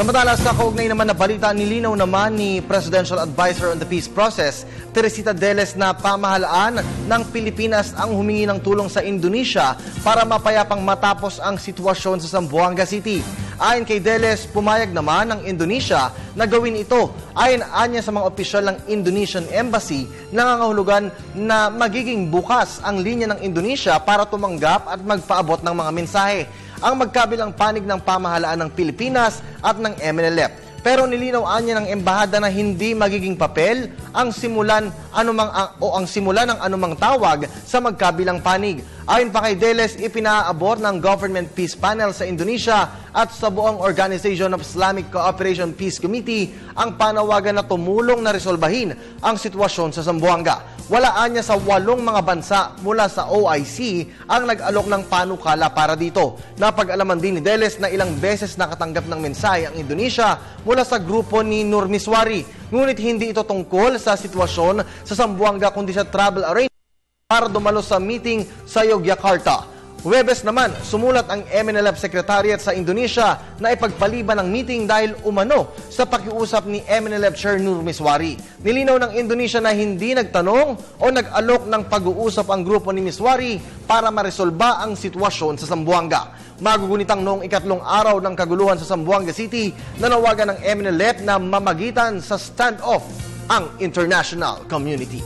Samantala sa kaugnay naman na balita, nilinaw naman ni Presidential Advisor on the Peace Process, Teresita Deles, na pamahalaan ng Pilipinas ang humingi ng tulong sa Indonesia para mapayapang matapos ang sitwasyon sa Zamboanga City. Ayon kay Deles, pumayag naman ng Indonesia na gawin ito. Ayon anya sa mga opisyal ng Indonesian Embassy, nangangahulugan na magiging bukas ang linya ng Indonesia para tumanggap at magpaabot ng mga mensahe. Ang magkabilang panig ng pamahalaan ng Pilipinas at ng MNLF. Pero nilinaw anya ng embahada na hindi magiging papel ang simulan ng anumang tawag sa magkabilang panig. Ayon pa kay Deles, ipinaabot ng Government Peace Panel sa Indonesia at sa buong Organization of Islamic Cooperation Peace Committee ang panawagan na tumulong na resolbahin ang sitwasyon sa Zamboanga. Wala anya sa 8 mga bansa mula sa OIC ang nag-alok ng panukala para dito. Napag-alaman din ni Deles na ilang beses nakatanggap ng mensahe ang Indonesia mula sa grupo ni Nur Miswari. Ngunit hindi ito tungkol sa sitwasyon sa Zamboanga kundi sa travel arrangement para dumalo sa meeting sa Yogyakarta. Huwebes naman, sumulat ang MNLF Secretariat sa Indonesia na ipagpaliban ang meeting dahil umano sa pakiusap ni MNLF Chair Nur Miswari. Nilinaw ng Indonesia na hindi nagtanong o nag-alok ng pag-uusap ang grupo ni Miswari para maresolba ang sitwasyon sa Zamboanga. Magugunitang noong 3 araw ng kaguluhan sa Zamboanga City, nanawagan ng MNLF na mamagitan sa standoff ang international community.